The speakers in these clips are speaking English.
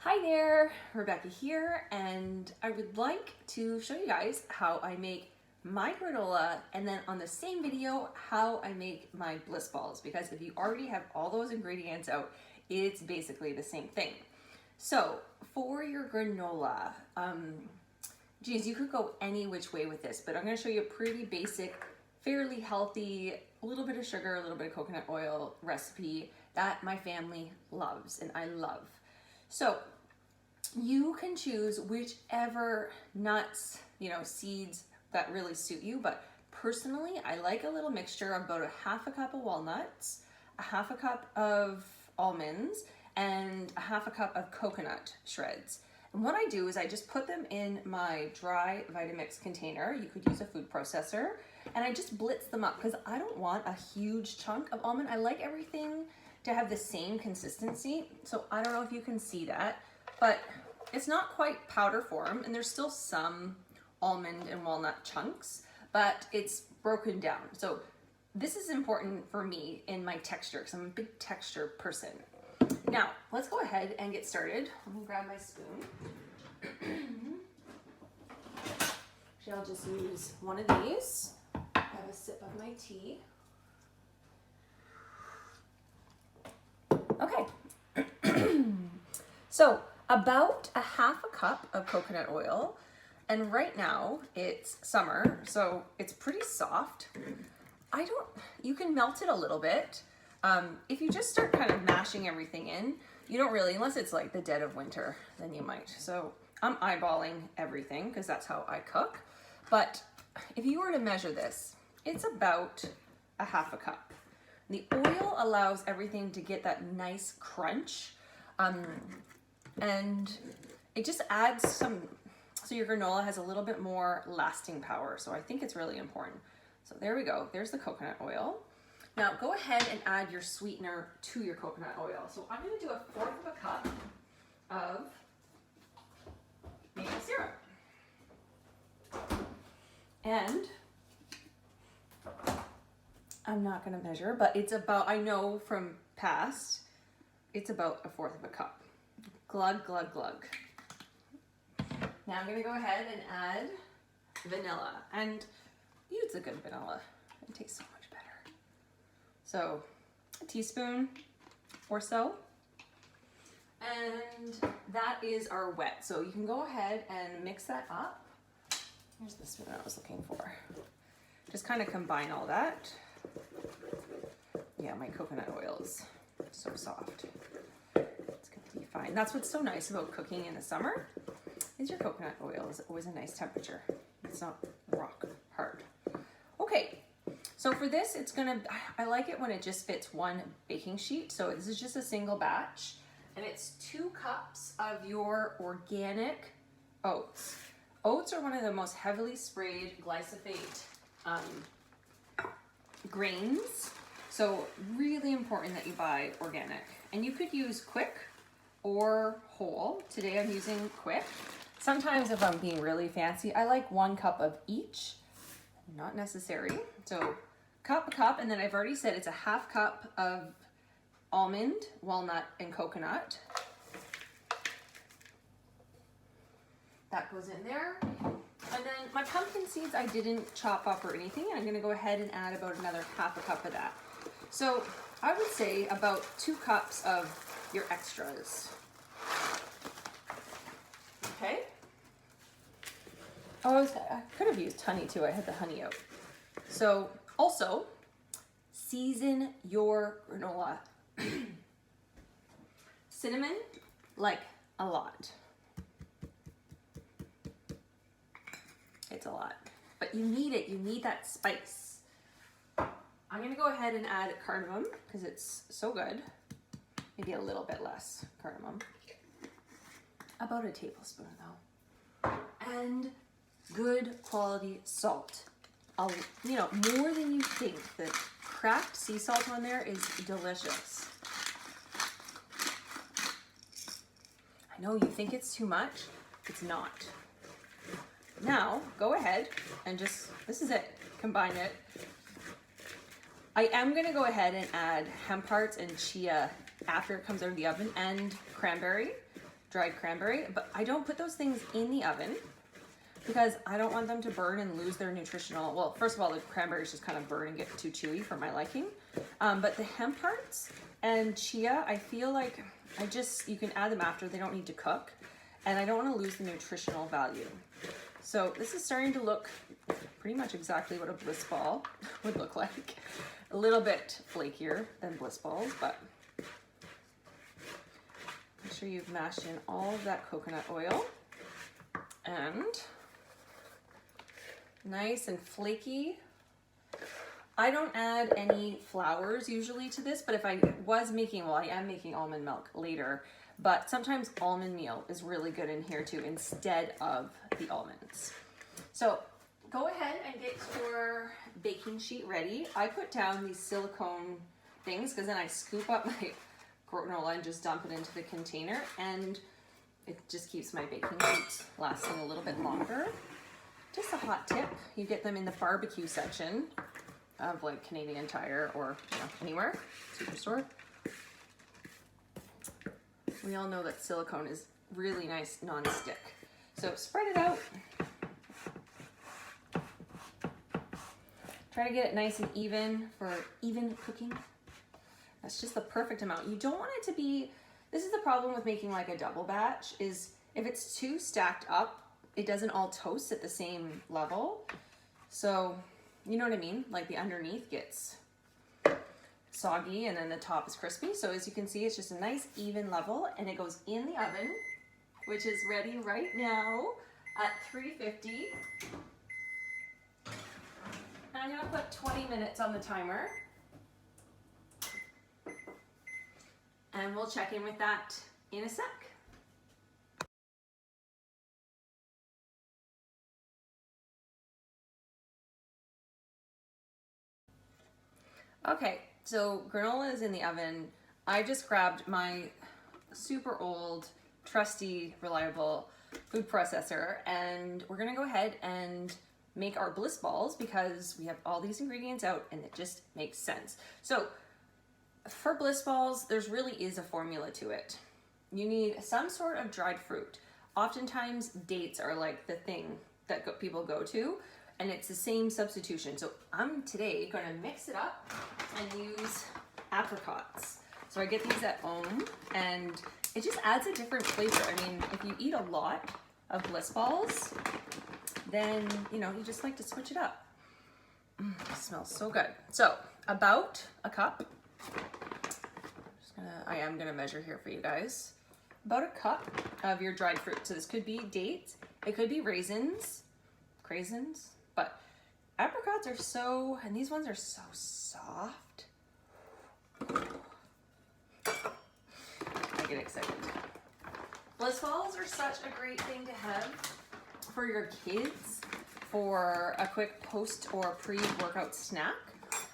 Hi there, Rebecca here, and I would like to show you guys how I make my granola and then on the same video how I make my bliss balls, because if you already have all those ingredients out, it's basically the same thing. So for your granola, geez, you could go any which way with this, but I'm going to show you a pretty basic, fairly healthy, a little bit of sugar, a little bit of coconut oil recipe that my family loves and I love. So you can choose whichever nuts, seeds that really suit you. But personally, I like a little mixture of about a half a cup of walnuts, a half a cup of almonds, and a half a cup of coconut shreds. And what I do is I just put them in my dry Vitamix container. You could use a food processor. And I just blitz them up because I don't want a huge chunk of almond. I like everything to have the same consistency. So I don't know if you can see that, but it's not quite powder form and there's still some almond and walnut chunks, but it's broken down. So this is important for me in my texture because I'm a big texture person. Now let's go ahead and get started. Let me grab my spoon. Actually, I'll just use one of these. Have a sip of my tea. Okay, so about a half a cup of coconut oil, and right now it's summer, so it's pretty soft. You can melt it a little bit. If you just start kind of mashing everything in, you don't really, unless it's like the dead of winter, then you might. So I'm eyeballing everything because that's how I cook. But if you were to measure this, it's about a half a cup. The oil allows everything to get that nice crunch, and it just adds so your granola has a little bit more lasting power. So I think it's really important. So there we go. There's the coconut oil. Now go ahead and add your sweetener to your coconut oil. So I'm going to do 1/4 of a cup of maple syrup. And I'm not going to measure, but it's about, I know from past, it's about 1/4 of a cup. Glug, glug, glug. Now I'm going to go ahead and add vanilla, and use a good vanilla. It tastes so much better. So a teaspoon or so. And that is our wet. So you can go ahead and mix that up. Here's the spoon I was looking for. Just kind of combine all that. Yeah, my coconut oil is so soft. It's going to be fine. That's what's so nice about cooking in the summer, is your coconut oil is always a nice temperature. It's not rock hard. Okay, so for this, I like it when it just fits one baking sheet. So this is just a single batch, and it's 2 cups of your organic oats. Oats are one of the most heavily sprayed glyphosate grains, so really important that you buy organic. And you could use quick or whole. Today I'm using quick. Sometimes if I'm being really fancy, I like 1 cup of each. Not necessary. So a cup, and then I've already said it's a half cup of almond, walnut, and coconut. That goes in there. And then my pumpkin seeds I didn't chop up or anything. I'm going to go ahead and add about another half a cup of that. So I would say about 2 cups of your extras. Okay. Oh, I could have used honey too. I had the honey out. So also season your granola. Cinnamon, like a lot. It's a lot, but you need it. You need that spice. I'm going to go ahead and add cardamom because it's so good. Maybe a little bit less cardamom. About a tablespoon though. And good quality salt. More than you think. The cracked sea salt on there is delicious. I know you think it's too much. It's not. Now, go ahead and this is it, combine it. I am gonna go ahead and add hemp hearts and chia after it comes out of the oven, and cranberry. dried cranberry, but I don't put those things in the oven because I don't want them to burn and lose their nutritional, well, first of all, the cranberries just kind of burn and get too chewy for my liking. But the hemp hearts and chia, I feel like you can add them after, they don't need to cook. And I don't want to lose the nutritional value. So this is starting to look pretty much exactly what a bliss ball would look like. A little bit flakier than bliss balls, but make sure you've mashed in all of that coconut oil. And nice and flaky. I don't add any flours usually to this, but if I was making, well, I am making almond milk later, but sometimes almond meal is really good in here too, instead of the almonds. So go ahead and get your baking sheet ready. I put down these silicone things because then I scoop up my granola and just dump it into the container, and it just keeps my baking sheets lasting a little bit longer. Just a hot tip, you get them in the barbecue section of like Canadian Tire or anywhere, superstore. We all know that silicone is really nice non-stick. So spread it out. Try to get it nice and even for even cooking. That's just the perfect amount. You don't want it to be, this is the problem with making like a double batch, is if it's too stacked up, it doesn't all toast at the same level. So, you know what I mean? Like the underneath gets soggy and then the top is crispy. So as you can see, it's just a nice even level, and it goes in the oven, which is ready right now at 350. And I'm gonna put 20 minutes on the timer. And we'll check in with that in a sec. Okay, so granola is in the oven. I just grabbed my super old, trusty, reliable food processor, and we're gonna go ahead and make our bliss balls because we have all these ingredients out and it just makes sense. So for bliss balls, there's really is a formula to it. You need some sort of dried fruit. Oftentimes dates are like the thing that people go to, and it's the same substitution. So I'm today gonna mix it up and use apricots. So I get these at home, and it just adds a different flavor. I mean, if you eat a lot of bliss balls, then you just like to switch it up. It smells so good. So about a cup. I am gonna measure here for you guys. About a cup of your dried fruit. So this could be dates, it could be raisins, craisins, but apricots are so, and these ones are so soft. I get excited. Bliss balls are such a great thing to have for your kids for a quick post or pre-workout snack.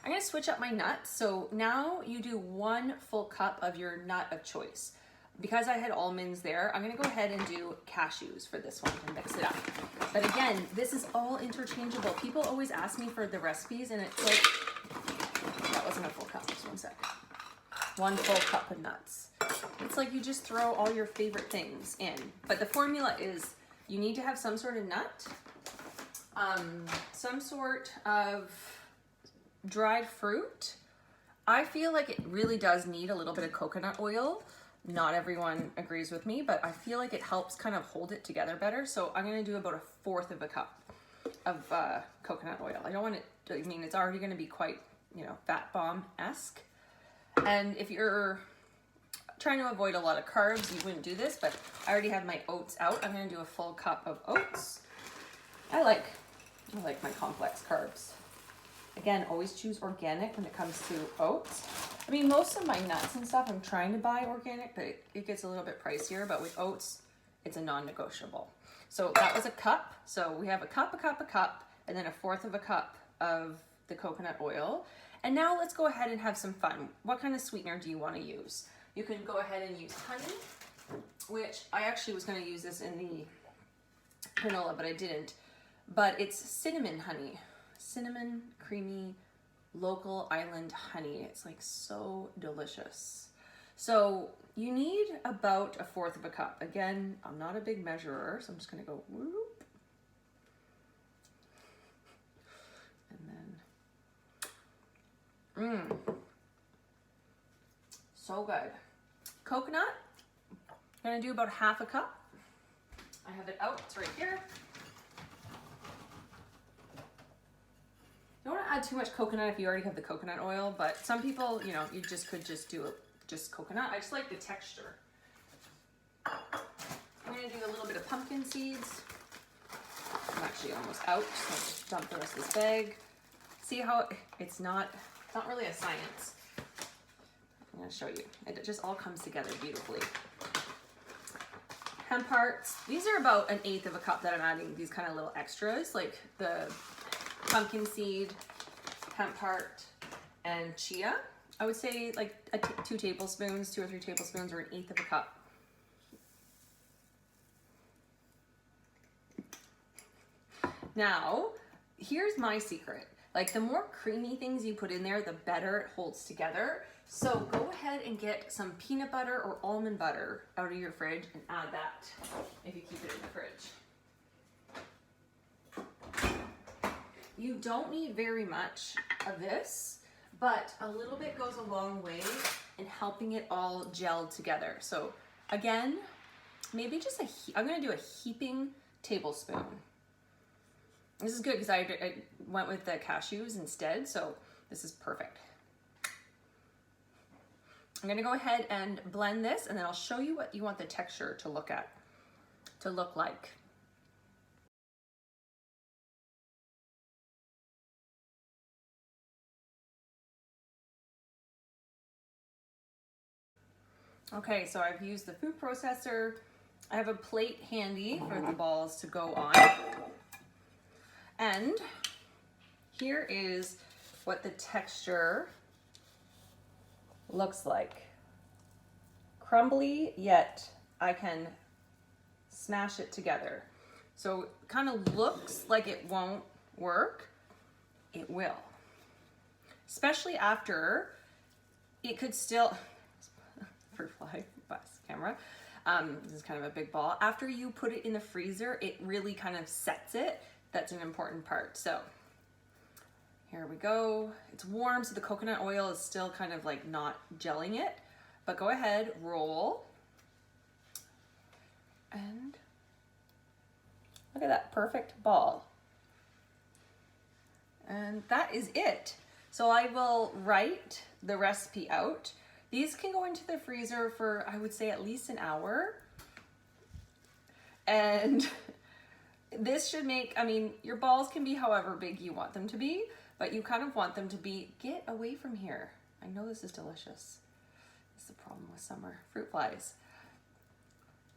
I'm gonna switch up my nuts. So now you do 1 full cup of your nut of choice. Because I had almonds there, I'm gonna go ahead and do cashews for this one and mix it up. But again, this is all interchangeable. People always ask me for the recipes, and it's like, that wasn't a full cup, just 1 sec. 1 full cup of nuts. It's like you just throw all your favorite things in. But the formula is you need to have some sort of nut, some sort of dried fruit. I feel like it really does need a little bit of coconut oil. Not everyone agrees with me, but I feel like it helps kind of hold it together better. So I'm gonna do about 1/4 of a cup of coconut oil. I don't want it, I mean, it's already gonna be quite, fat bomb-esque. And if you're trying to avoid a lot of carbs, you wouldn't do this, but I already have my oats out. I'm gonna do a full cup of oats. I like my complex carbs. Again, always choose organic when it comes to oats. I mean, most of my nuts and stuff I'm trying to buy organic, but it gets a little bit pricier. But with oats, it's a non-negotiable. So that was a cup. So we have a cup, and then 1/4 of a cup of the coconut oil. And now let's go ahead and have some fun. What kind of sweetener do you want to use? You can go ahead and use honey, which I actually was going to use this in the granola, but I didn't. But it's cinnamon honey. Cinnamon, creamy, local island honey. It's like so delicious. So you need about 1/4 of a cup. Again, I'm not a big measurer, so I'm just gonna go whoop. And then, so good. Coconut, I'm gonna do about 1/2 cup. I have it out, it's right here. You don't want to add too much coconut if you already have the coconut oil, but some people, you know, you just could just do just coconut. I just like the texture. I'm going to do a little bit of pumpkin seeds. I'm actually almost out, so I'll just dump the rest of this bag. See how it's not really a science. I'm going to show you. It just all comes together beautifully. Hemp hearts. These are about 1/8 of a cup that I'm adding, these kind of little extras, like the pumpkin seed, hemp heart, and chia. I would say like 2 tablespoons, 2 or 3 tablespoons, or 1/8 of a cup. Now, here's my secret. Like, the more creamy things you put in there, the better it holds together. So go ahead and get some peanut butter or almond butter out of your fridge and add that if you keep it in the fridge. You don't need very much of this, but a little bit goes a long way in helping it all gel together. So again, maybe just I'm gonna do a heaping tablespoon. This is good because I went with the cashews instead, so this is perfect. I'm gonna go ahead and blend this, and then I'll show you what you want the texture to look like. Okay, so I've used the food processor. I have a plate handy for the balls to go on. And here is what the texture looks like. Crumbly, yet I can smash it together. So it kind of looks like it won't work. It will. Especially after it could still, fruit fly, bus camera. This is kind of a big ball. After you put it in the freezer, it really kind of sets it. That's an important part. So here we go. It's warm, so the coconut oil is still kind of like not gelling it, but go ahead, roll. And look at that perfect ball. And that is it. So I will write the recipe out. These can go into the freezer for, I would say, at least an hour. And this should make, I mean, your balls can be however big you want them to be, but you kind of want them to be, get away from here. I know this is delicious. This is the problem with summer fruit flies.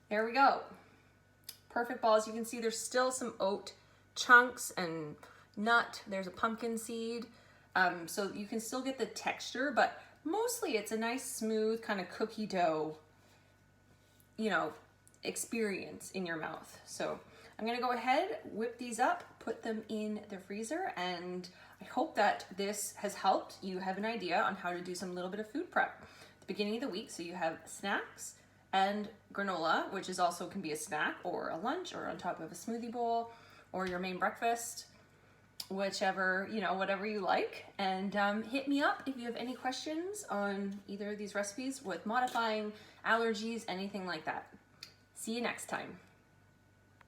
There we go. Perfect balls. You can see there's still some oat chunks and nut. There's a pumpkin seed. So you can still get the texture, but mostly it's a nice smooth kind of cookie dough, you know, experience in your mouth. So I'm gonna go ahead, whip these up, put them in the freezer, and I hope that this has helped you have an idea on how to do some little bit of food prep at the beginning of the week. So you have snacks and granola, which is also can be a snack or a lunch or on top of a smoothie bowl or your main breakfast, whichever, you know, whatever you like. And hit me up if you have any questions on either of these recipes with modifying, allergies, anything like that. See you next time.